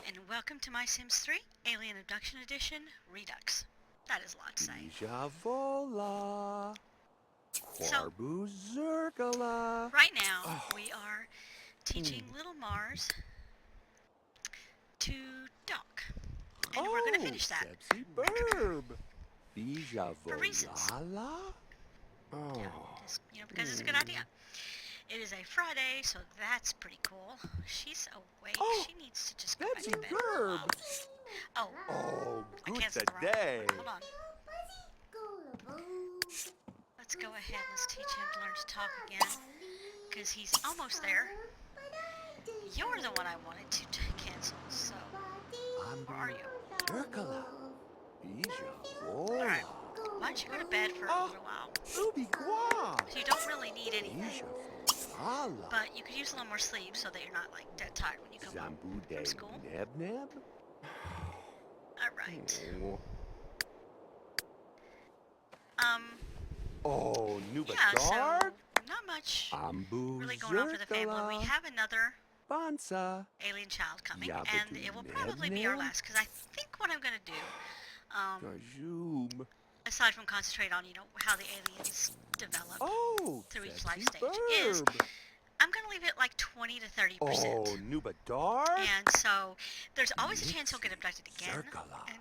and welcome to my Sims 3 Alien Abduction Edition Redux. That is a lot to say. Bijavola. So, Quarbuzergala. right now, we are teaching little Mars to dock. And we're going to finish that. Sepsi Burb. For reasons. Bijavola? Oh. Yeah, just, because it's a good idea. It is a Friday, so that's pretty cool. She's awake. Oh, She needs to just go back Sepsi to bed. Burb. Oh, Oh, I good canceled the wrong day. one. Hold on. Let's go ahead and let's teach him to learn to talk again, because he's almost there. You're the one I wanted to cancel, so where are you? Circala. Bijavola. Alright, why don't you go to bed for a little while? Ubigua. So you don't really need anything, Bijavola. but you could use a little more sleep so that you're not like dead tired when you come home Zambu from school. Neb Neb? Alright. Oh, Nuba Yeah, so Dark? not much Ambu really going on for the family. We have another Bansa. alien child coming, Yabba and it will probably be our Neb-Neb? last, because I think what I'm going to do, Kajum. aside from concentrate on, how the aliens develop Oh, through each sexy life stage, is burb. I'm going to leave it like 20 to 30%. Oh, Nuba Dark? And so there's always a chance he'll get abducted again. Circala. And,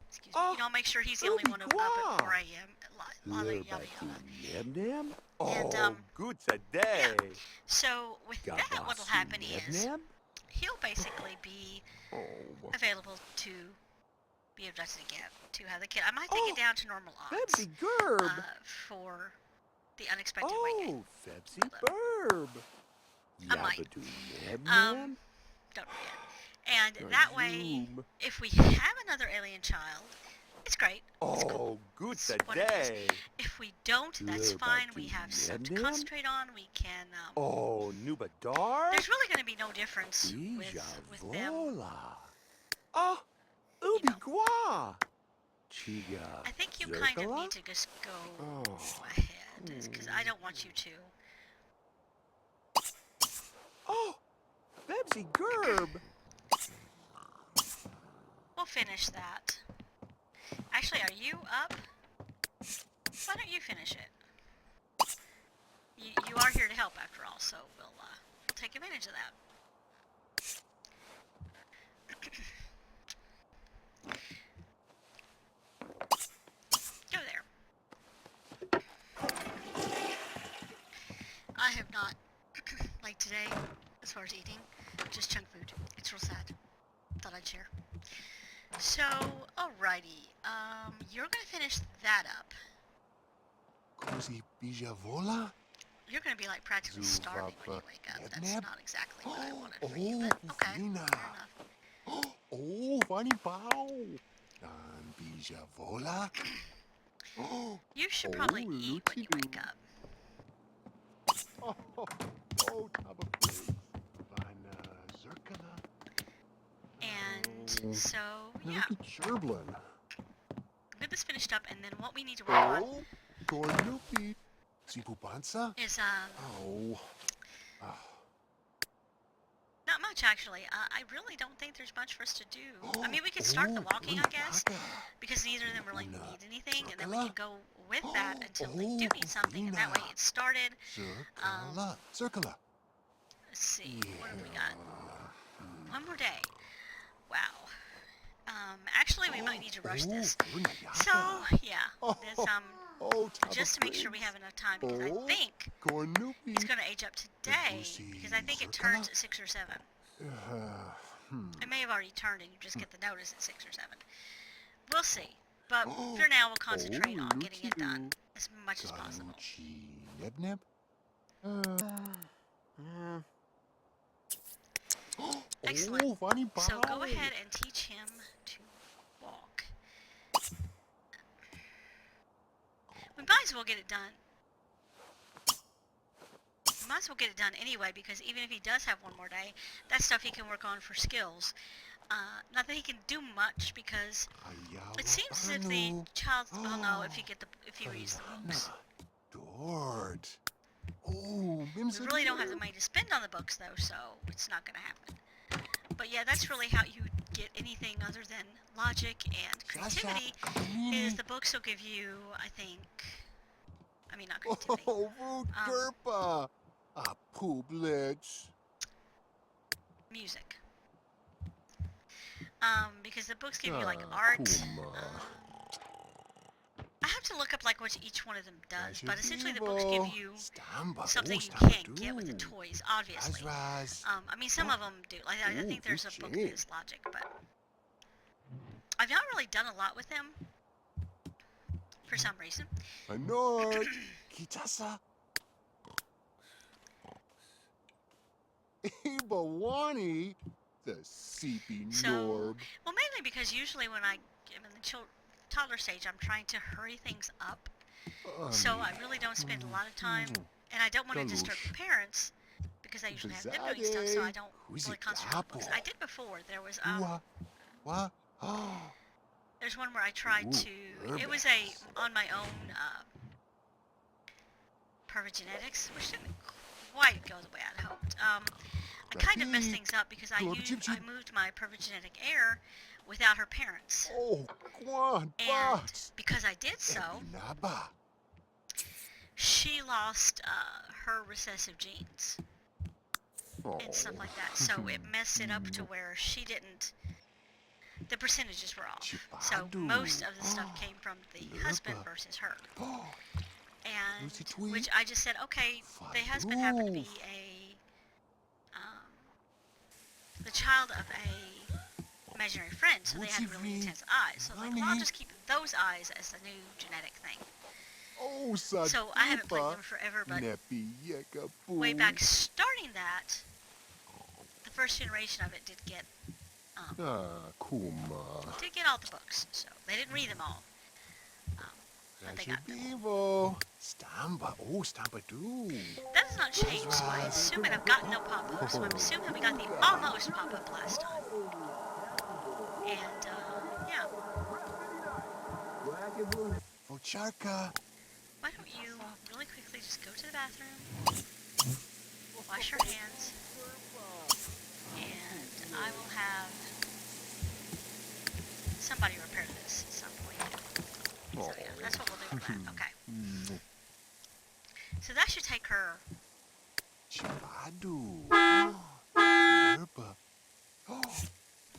excuse me, I'll make sure he's the only one up at 4 a.m. Yada, yada, yada. Neb Neb? Oh, And, good today. So with that, what'll happen is Neb? he'll basically be Oh, available to be abducted again, to have the kid. I might take it down to normal odds Febsy Gerb. for the unexpected weight gain. Oh, Febsy Burb. I might. Yabba-doo Neb Um, Neb? Don't forget. And that way, Kajum. if we have another alien child, it's great. It's cool. Oh, good It's what it is. today. If we don't, that's Nuba fine. We have stuff to Neb-Neb? concentrate on. We can. Oh, Nuba Dark? There's really going to be no difference with them. Bijavola. Oh, Ubigua. Chiga. I think you kind of Zerkala? need to just go Oh. ahead, because I don't want you to. Oh, Bebsy Gerb. We'll finish that. Actually, are you up? Why don't you finish it? You are here to help after all, so we'll take advantage of that. Go there. I have not, like today, as far as eating, just junk food. It's real sad. Thought I'd share. So, alrighty. You're gonna finish that up. Cozy Bijavola? You're gonna be like practically starving when you wake up. That's Neb? not exactly what I wanted for you, but okay, fair Fina. enough. Oh, funny bow. Bijavola? You should probably eat when you wake up. Oh, Tabapig. Van Zerkala. And so, yeah, Cherblin. we'll get this finished up, and then what we need to work on Oh, Gornupi. Sipupansa? is, Oh. not much actually. I really don't think there's much for us to do. I mean, we could start the walking, I guess, because neither of them really need anything, and then we can go with that until they do need something, and that way it's started. Circula. Let's see, what have we got? One more day. Wow. Actually, we might need to rush this. So, yeah, this, just to make sure we have enough time, because I think it's going to age up today, because I think it turns at 6 or 7. It may have already turned and you just get the notice at 6 or 7. We'll see. But for now, we'll concentrate on getting it done as much as possible. Neb? Excellent. Funny So go ahead and teach him to walk. We might as well get it done. We might as well get it done anyway, because even if he does have one more day, that's stuff he can work on for skills. Not that he can do much, because it seems as if the child's, well, no, if you read the books. Dort. Oh, We really don't have the money to spend on the books, though, so it's not going to happen. But yeah, that's really how you get anything other than logic and creativity is the books will give you, I think, I mean, not creativity. Oh, Derpa! A public. Music. Because the books give you like art. I have to look up like what each one of them does, but essentially the books give you something you can't get with the toys, obviously. I mean, some of them do. Like, I think there's a book that is logic, but I've not really done a lot with them for some reason. Anord, Kitasa. Ibawani, the seepy norb. Well, mainly because usually when I am in the toddler stage, I'm trying to hurry things up. So I really don't spend a lot of time, and I don't want to disturb the parents because I usually have them doing stuff, so I don't really concentrate on the books. I did before. There was What? there's one where I tried to. It was on my own permagenetics, which didn't quite go the way I'd hoped. I kind of messed things up because I moved my permagenetic heir without her parents. Oh, Quan, and because I did so, she lost her recessive genes and stuff like that. So it messed it up to where she didn't. The percentages were off. So most of the stuff came from the husband versus her. And which I just said, okay, the husband happened to be the child of a imaginary friend, so they had really intense eyes. So like, well, I'll just keep those eyes as the new genetic thing. So I haven't played them forever, but way back starting that, the first generation of it did get all the books, so they didn't read them all. But they got them. That has not changed, so I assume I've gotten no pop-up, so I'm assuming we got the almost pop-up last time. And, yeah. Why don't you really quickly just go to the bathroom, wash your hands, and I will have somebody repair this at some point. So yeah, that's what we'll do for that. Okay. So that should take her.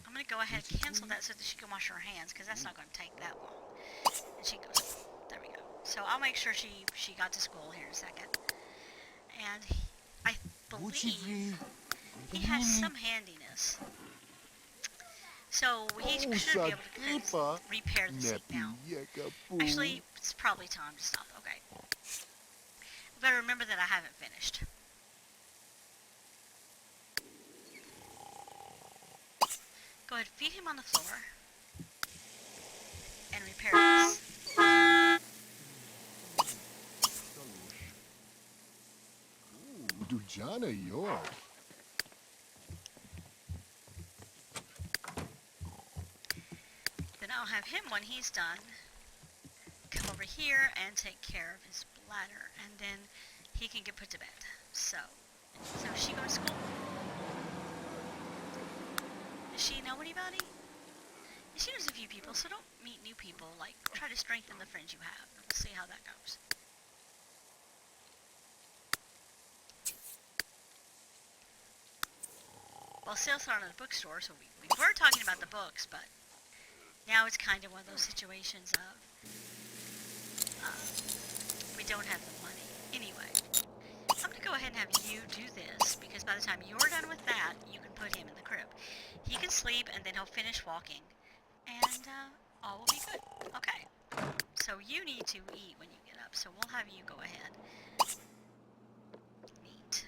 I'm gonna go ahead and cancel that so that she can wash her hands, because that's not gonna take that long. And she goes. There we go. So I'll make sure she got to school here in a second. And I believe he has some handiness. So he should be able to repair the seat now. Actually, it's probably time to stop. Okay. But remember that I haven't finished. Go ahead, feed him on the floor. And repair this. Dujana York. Then I'll have him, when he's done, come over here and take care of his bladder, and then he can get put to bed. So she go to school? Does she know anybody? She knows a few people, so don't meet new people. Like, try to strengthen the friends you have, and we'll see how that goes. Well, sales aren't at the bookstore, so we were talking about the books, but now it's kind of one of those situations of we don't have the money. Anyway, I'm going to go ahead and have you do this, because by the time you're done with that, you can put him in the crib. He can sleep, and then he'll finish walking, and all will be good. Okay. So you need to eat when you get up, so we'll have you go ahead. Neat.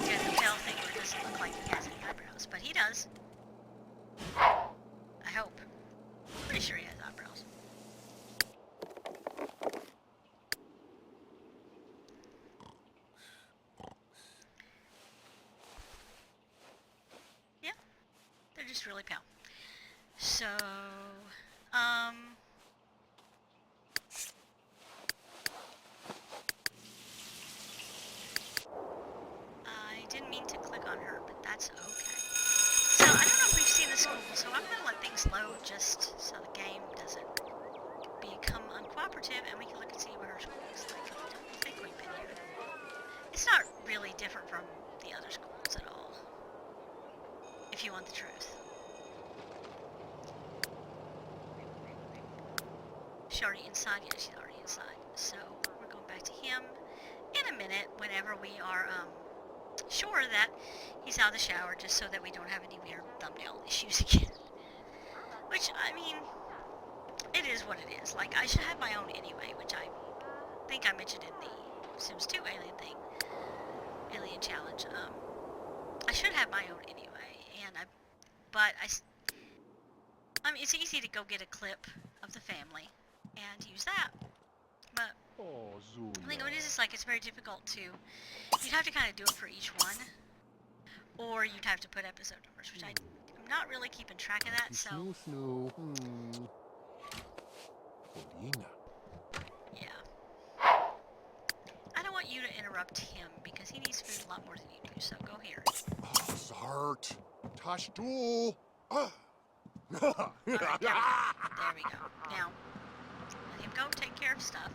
Yeah, the pale thing where it doesn't look like he has any eyebrows, but he does. I hope. Pretty sure he has eyebrows. Yeah, they're just really pale. So, school, so I'm going to let things load just so the game doesn't become uncooperative, and we can look and see where her school is. Like, I don't think we've been here. It's not really different from the other schools at all, if you want the truth. She's already inside? Yeah, she's already inside. So, we're going back to him in a minute whenever we are, sure that he's out of the shower, just so that we don't have any weird thumbnail issues again. Which, I mean, it is what it is. Like, I should have my own anyway, which I think I mentioned in the Sims 2 Alien Challenge. I should have my own anyway, and I mean, it's easy to go get a clip of the family and use that. But the thing of it is, like, it's very difficult to, you'd have to kind of do it for each one, or you'd have to put episode numbers, which I'm not really keeping track of that, so, yeah. I don't want you to interrupt him, because he needs food a lot more than you do, so go here. Zart. Tashtul. Alright, there we go. Now, let him go take care of stuff.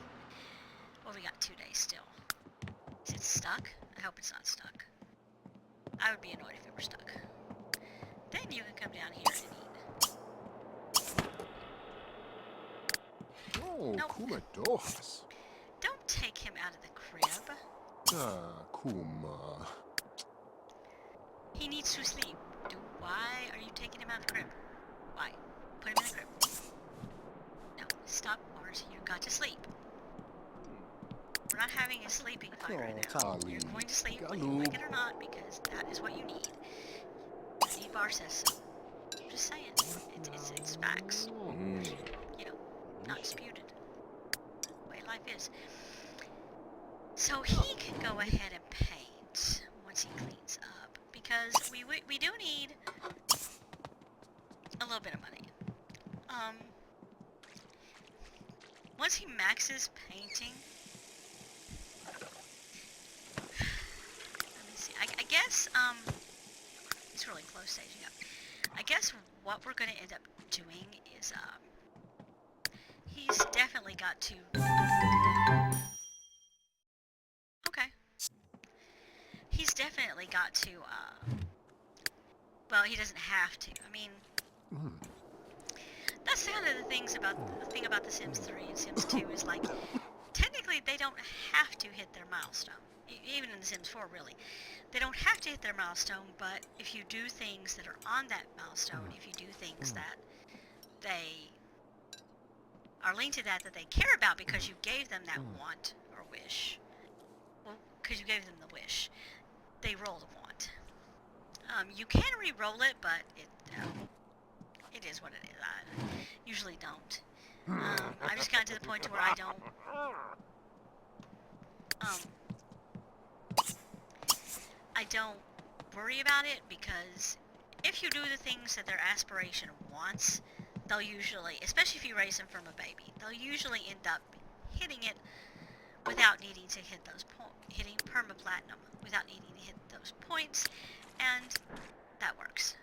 Well, we got 2 days still. Is it stuck? I hope it's not stuck. I would be annoyed if it were stuck. Then you can come down here and eat. Oh, Nope. Kumadohas. Don't take him out of the crib. Kuma. He needs to sleep. Why are you taking him out of the crib? Why? Put him in the crib. No, stop, Mars. You've got to sleep. We're not having a sleeping fight right now. You're going to sleep whether you like it or not, because that is what you need. Steve Barr says so. I'm just saying. It's facts. You know, not disputed. The way life is. So he can go ahead and paint once he cleans up, because we do need a little bit of money. Once he maxes painting, let me see. I guess it's really close staging up. I guess what we're going to end up doing is he's definitely got to. Okay. He's definitely got to. Well, he doesn't have to. I mean. That's kind of the thing about the Sims 3 and Sims 2 is, like, technically they don't have to hit their milestone. Even in the Sims 4, really. They don't have to hit their milestone, but if you do things that are on that milestone, if you do things that they are linked to that they care about because you gave them that want or wish, well, because you gave them the wish, they roll the want. You can re-roll it, but it is what it is. I usually don't. I've just gotten to the point to where I don't. I don't worry about it, because if you do the things that their aspiration wants, they'll usually, especially if you raise them from a baby, they'll usually end up hitting it without needing to hit those points, hitting perma-platinum without needing to hit those points, and that works.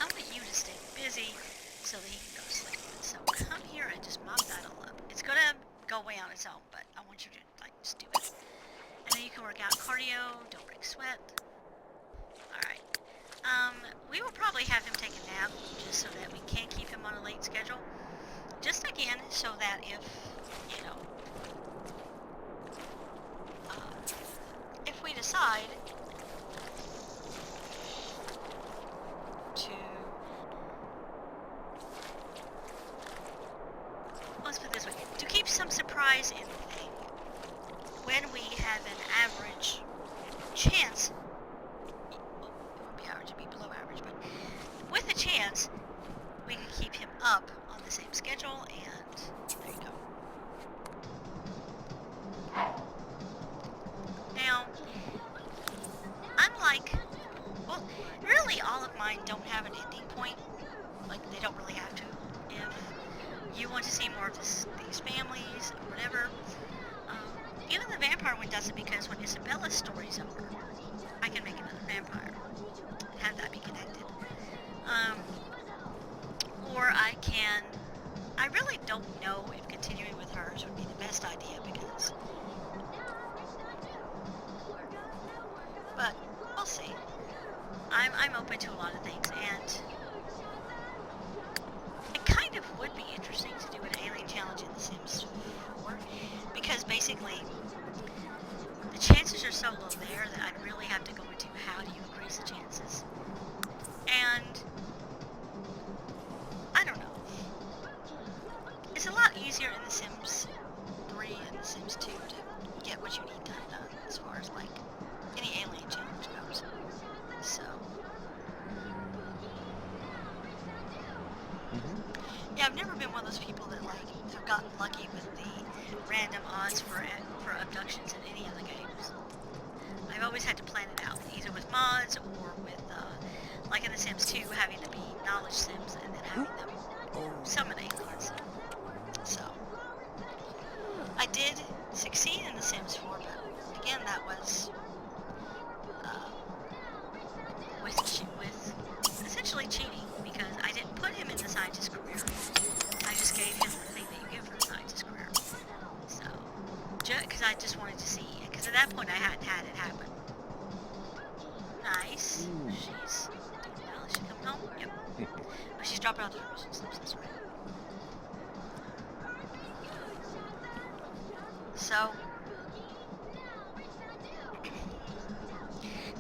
I want you to stay busy so that he can go to sleep. So come here and just mop that all up. It's gonna go away on its own, but I want you to, like, just do it. And then you can work out cardio, don't break sweat. Alright. We will probably have him take a nap, just so that we can keep him on a late schedule. Just again, so that if, you know, if we decide to, let's put it this way, to keep some surprise in the thing, when we have an average chance, it won't be average, it'd be below average, but with a chance, we can keep him up on the same schedule, and there you go. Now, unlike, well, really all of mine don't have an ending point. Like, they don't really have to. If you want to see more of these families or whatever, even the vampire one does it because when Isabella's story's over, I can make another vampire and have that be connected. Or I really don't know if continuing with hers would be the best idea because, but we'll see. I'm open to a lot of things, and it kind of would be interesting to do an alien challenge in The Sims 4 because basically the chances are so low there that I'd really have to go into how do you increase the chances. And I don't know. It's a lot easier in The Sims 3 and The Sims 2 to get what you need done as far as like any alien challenge goes. So yeah, I've never been one of those people that like have gotten lucky with the random odds for abductions in any other games. I've always had to plan it out, either with mods or with like in The Sims 2, having to be knowledge sims and then having them summon aliens. So I did succeed in The Sims 4, but again, that was with essentially cheating because I didn't put him in the scientist career. I just gave him the thing that you give for the scientist career. So, because I just wanted to see, because at that point I hadn't had it happen. Nice. She's doing well. Is she coming home? Yep. Oh, she's dropping out the permission slips, that's right. So,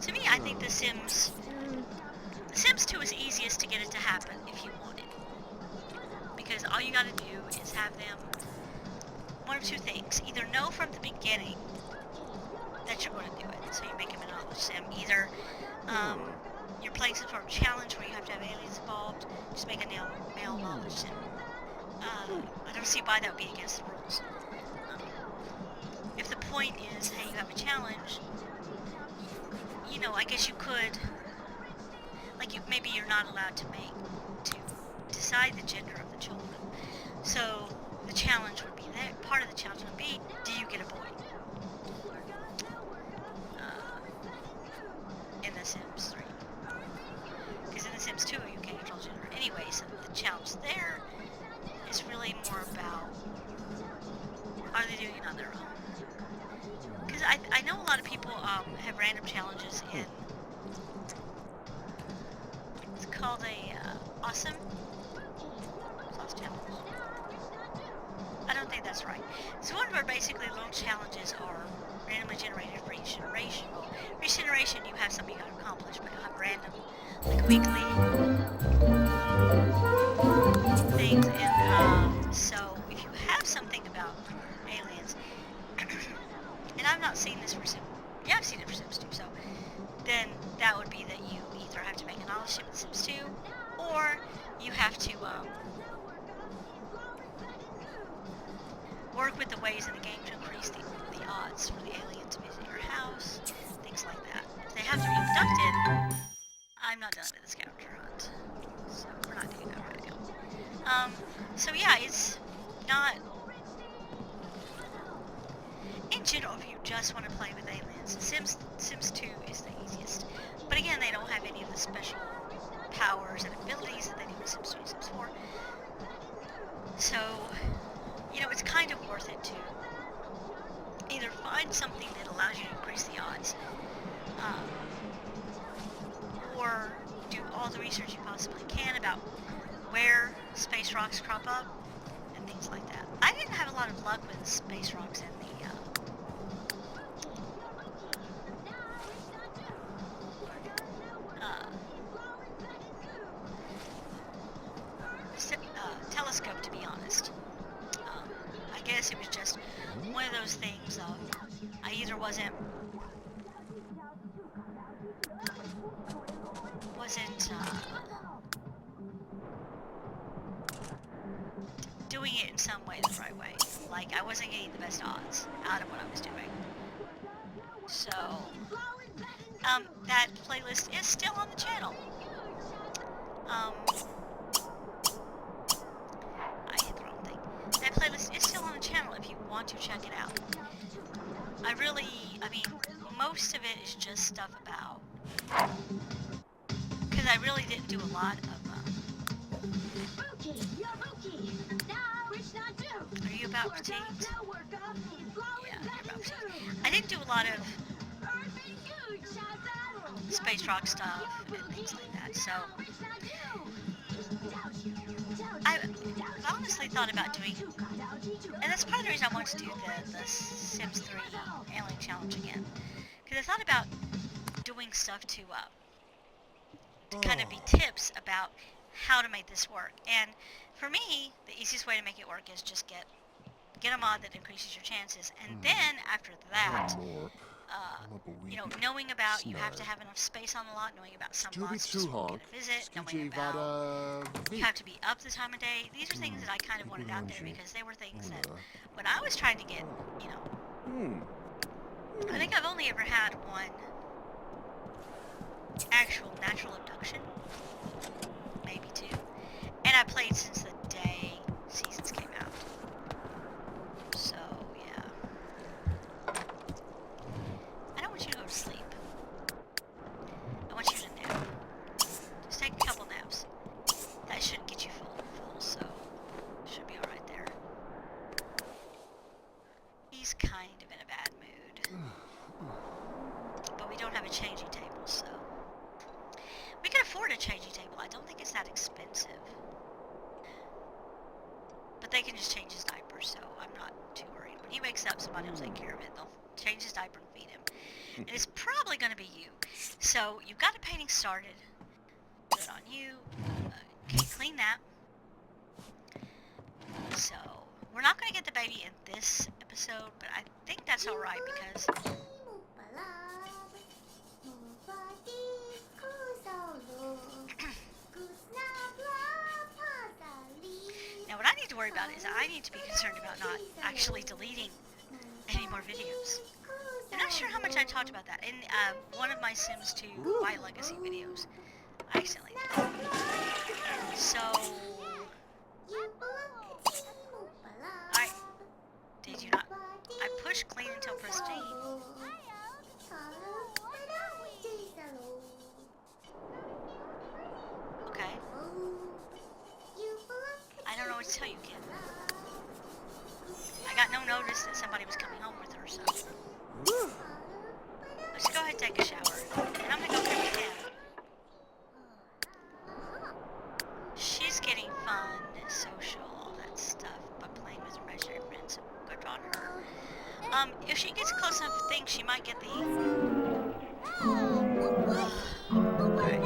to me, I think The Sims 2 is easiest to get it to happen if you want it. Because all you gotta do is have them, one of two things, either know from the beginning that you're going to do it, so you make them a knowledge sim. Either you're playing some sort of challenge where you have to have aliens involved, just make a male knowledge sim. I don't see why that would be against the rules. If the point is, hey, you have a challenge, you know, I guess you could, like, maybe you're not allowed to decide the gender of the children. So the challenge would be that, part of the challenge would be, do you get a boy? In The Sims 3. Because in The Sims 2, you can't control gender anyway, so the challenge there is really more about, are they doing it on their own? Because I know a lot of people have random challenges in, it's called a awesome challenge. I don't think that's right. So one where basically little challenges are randomly generated for each generation. Well, for each generation you have something you got to accomplish, but you'll have random, like weekly things. And so if you have something about aliens, and I've not seen this for Sims, yeah, I've seen it for Sims 2, so then that would be that you either have to make a knowledge sim in Sims 2, or you have to work with the ways in the game to increase the odds for the alien to visit your house, things like that. If they have to be abducted, I'm not done with the scavenger hunt, so we're not doing that right now. So yeah, it's not, in general, if you just want to play with aliens, Sims 2 is the easiest. But again, they don't have any of the special powers and abilities that they do in Sims 3 and Sims 4. So, you know, it's kind of worth it to either find something that allows you to increase the odds, or do all the research you possibly can about where space rocks crop up and things like that. I didn't have a lot of luck with space rocks in the telescope, to be honest. I guess it was just one of those things of I either wasn't doing it in some way the right way. Like, I wasn't getting the best odds out of what I was doing. So, that playlist is still on the channel. I hit the wrong thing. That playlist is still on the channel if you want to check it out. I mean, most of it is just stuff about, because I really didn't do a lot of, are you about fatigued? Yeah, you're about fatigued. I didn't do a lot of space rock stuff and things like that, so I honestly thought about doing, and that's part of the reason I want to do the Sims 3 Alien Challenge again, because I thought about doing stuff to kind of be tips about how to make this work. And for me, the easiest way to make it work is just get a mod that increases your chances, and then after that, you know, knowing about you have to have enough space on the lot, knowing about some lots just won't get a visit, knowing about you have to be up the time of day. These are things that I kind of wanted out there because they were things that when I was trying to get, you know, I think I've only ever had one actual natural abduction, maybe two, and I played since the day seasons came out. So yeah, I don't want you to go to sleep. I want you to nap. Just take a couple naps. That should get you full, so should be all right there. He's kind of in a bad mood, but we don't have a changing table, so we can afford a changing table. I don't think it's that expensive. But they can just change his diaper, so I'm not too worried. When he wakes up, somebody will take care of it. They'll change his diaper and feed him. And it's probably going to be you. So you've got the painting started. Good on you. Okay, clean that. So we're not going to get the baby in this episode, but I think that's alright because now what I need to worry about is I need to be concerned about not actually deleting any more videos. I'm not sure how much I talked about that in one of my Sims 2 White Legacy videos. I accidentally did that. So did you not? I pushed clean until pristine. Okay. I don't know what to tell you, kid. I got no notice that somebody was coming home with her, so let's go ahead and take a shower. And I'm gonna go grab a nap. She's getting fun, social, all that stuff, by playing with her imaginary friends, so good on her. If she gets close enough to think, she might get the... Alright.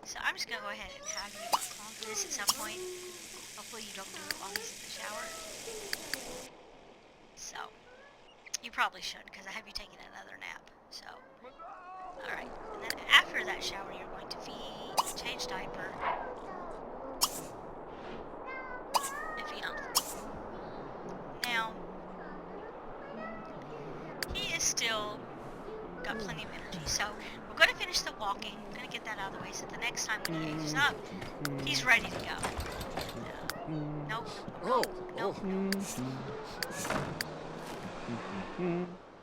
So I'm just gonna go ahead and have you call this at some point. Hopefully you don't do it while he's in the shower. So, you probably should, because I have you taking another nap. So, alright. And then after that shower, you're going to feed, change diaper, and feed on the floor. Now, he is still got plenty of energy, so we're going to finish the walking. We're going to get that out of the way so the next time when he ages up, he's ready to go. Nope.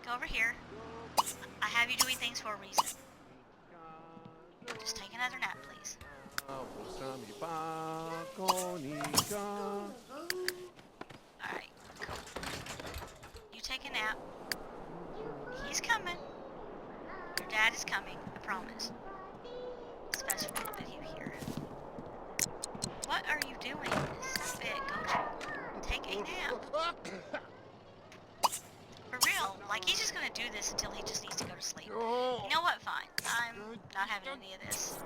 Go over here. I have you doing things for a reason. Just take another nap, please. Alright, cool. You take a nap. He's coming. Your dad is coming, I promise. It's best for me that you hear it. What are you doing? Stop it. Go take a nap. For real. Like, he's just gonna do this until he just needs to go to sleep. You know what? Fine. I'm not having any of this.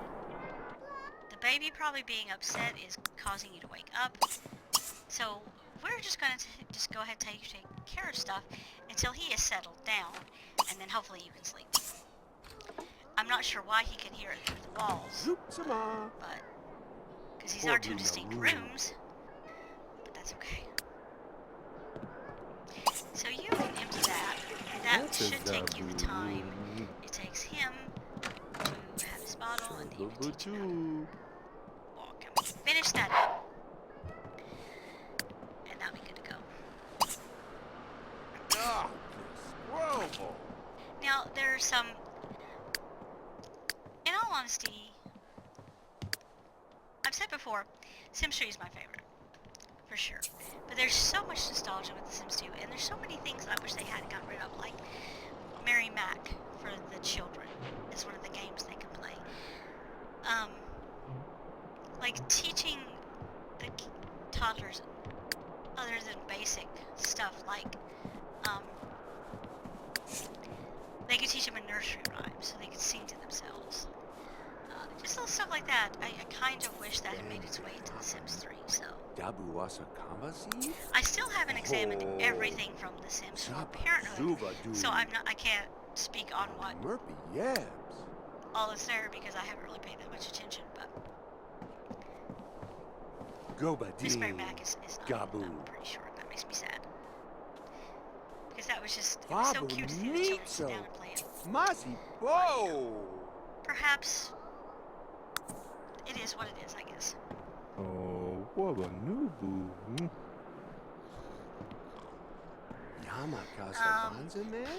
The baby probably being upset is causing you to wake up. So, we're just gonna just go ahead and take care of stuff until he is settled down. And then hopefully you can sleep. I'm not sure why he can hear it through the walls. But... because these are two distinct rooms. But that's okay. So you can empty that. That should take you the time it takes him to have his bottle and even teach him how to walk. And we finish that up. And that'll be good to some... In all honesty, I've said before, Sims 3 is my favorite. For sure. But there's so much nostalgia with The Sims 2, and there's so many things that I wish they hadn't gotten rid of, like Mary Mac for the children is one of the games they can play. Like teaching the toddlers other than basic stuff, like, they could teach them a nursery rhyme so they could sing to themselves. Just little stuff like that. I kind of wish that had made its way into The Sims 3, so... I still haven't examined everything from The Sims 4 Parenthood, so I can't speak on what all is there because I haven't really paid that much attention, but... Miss Mary Mac is not, I'm pretty sure. That makes me sad. Because that was just, it was so cute to see the children sit down and play it. Perhaps it is what it is, I guess. Oh, what a new boo.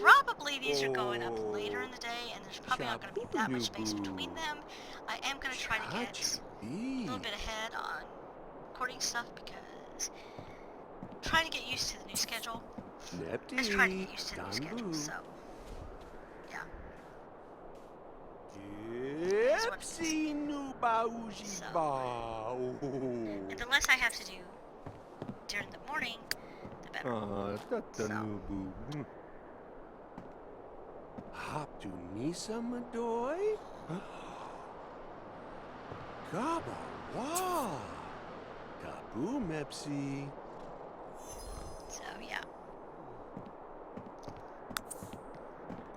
Probably these are going up later in the day, and there's probably not going to be that much space between them. I am going to try to get a little bit ahead on recording stuff because I'm trying to get used to the new schedule. Just trying to get used to the new schedule, so yeah. So, and the less I have to do during the morning, the better. That's a new boo. Hop to Nisa Madoy? Gaba wa. Gabu Mepsi. So yeah.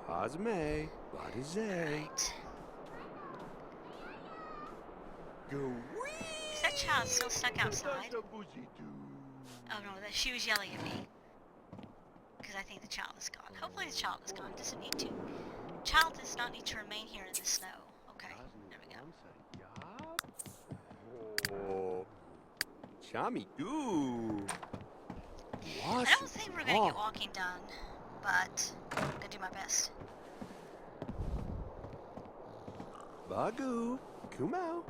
Pazme. Badize. Right. Go Is that child still stuck outside? Oh no, that she was yelling at me. Because I think the child is gone. Hopefully the child is gone. Doesn't need to. Child does not need to remain here in the snow. Okay, there we go. Oh, Chami goo. I don't think we're gonna get walking done, but I'm gonna do my best. Bagu, Kumau.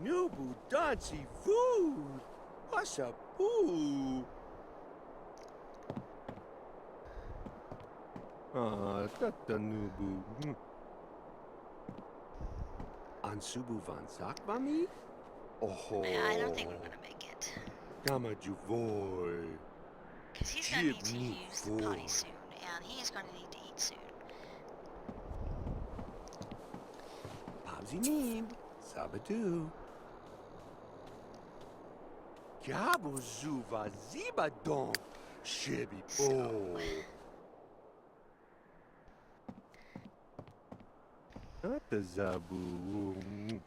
Nubu dancy food. What's up, boo? That's the Nubu. Ansubu van Zakvami? Oh, I don't think we're gonna make it. Kama Juvoy. Because he's gonna need to use the potty soon, and he is gonna need to eat soon. Pabzi Neeb, Sabatu. Gabu Zuva Zibadon, Shibi Oh. Not the Zabu.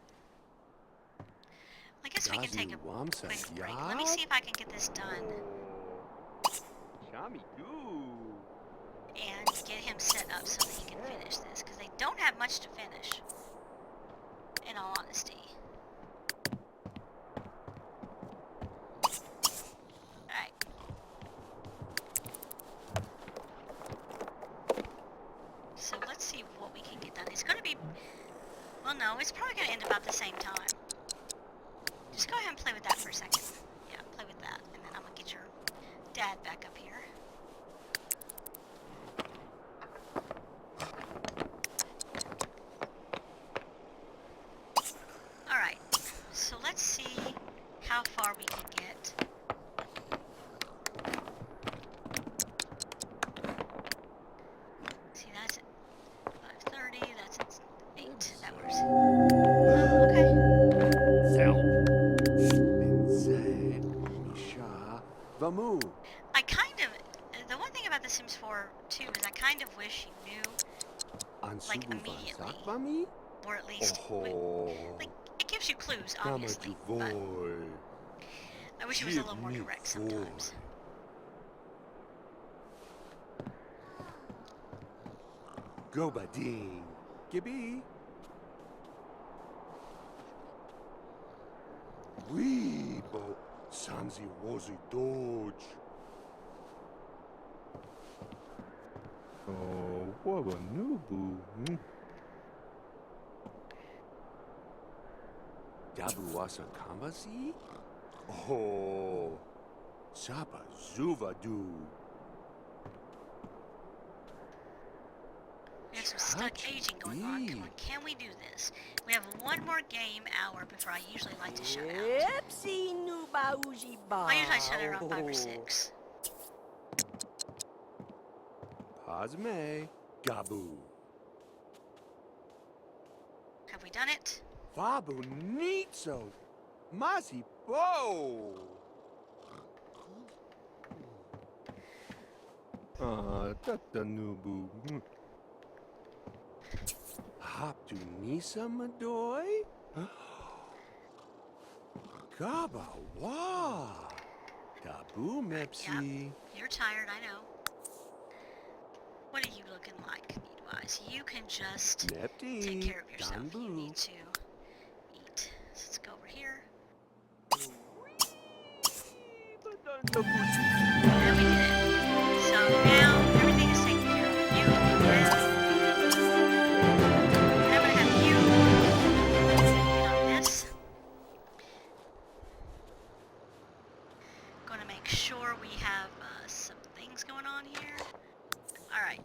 I guess we can take a quick break. Let me see if I can get this done. Shami do. And get him set up so that he can finish this. Because they don't have much to finish. In all honesty. Alright. So let's see what we can get done. It's going to be... Well, no, it's probably going to end about the same time. Just go ahead and play with that for a second. Yeah, play with that. And then I'm going to get your dad back up here. Alright, so let's see how far we can get. See, that's at 5:30, that's at 8 hours. Okay. Vamu. I kind of, the one thing about The Sims 4 too is I kind of wish you knew, like, immediately, or at least, like, it gives you clues, obviously, but I wish it was a little more direct sometimes. Go bading. Gibby. Weebo. Sanzi Rosi Dodge. Oh, what a new boo. Dabu asa kamasi? Oh, Sapa Zuvadu. We have some stuck aging going on. Come on, can we do this? We have one more game hour before I usually like to shut out. I usually shut out around 5 or 6. Hazme Gabu. Have we done it? Fabu Nitso. Masi Bo. Tata Nubu. Hop to Nisa Madoy? Gaba Wa. Tabu Mepsi. Yep. You're tired, I know. What are you looking like, need-wise? You can just Nepti. take care of yourself. You Danbu. need to eat. So let's go over here. And we did it. So now everything is taken care of. You can live. And I'm going to have you get on this. Going to make sure we have some things going on here. Alright.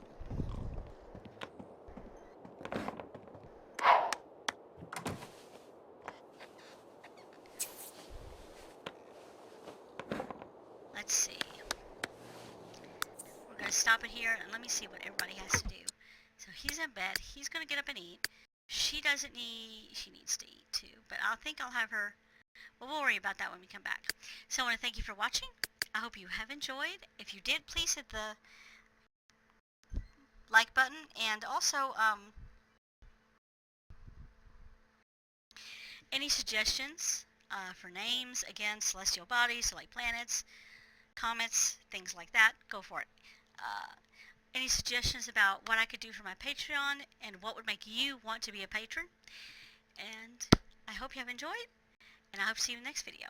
Let's see. We're going to stop it here and let me see what everybody has to do. So he's in bed. He's going to get up and eat. She doesn't need... She needs to eat too. But I think I'll have her... Well, we'll worry about that when we come back. So I want to thank you for watching. I hope you have enjoyed. If you did, please hit the like button. And also, any suggestions for names, again, celestial bodies, so like planets, comets, things like that, go for it. Any suggestions about what I could do for my Patreon and what would make you want to be a patron. And I hope you have enjoyed, and I hope to see you in the next video.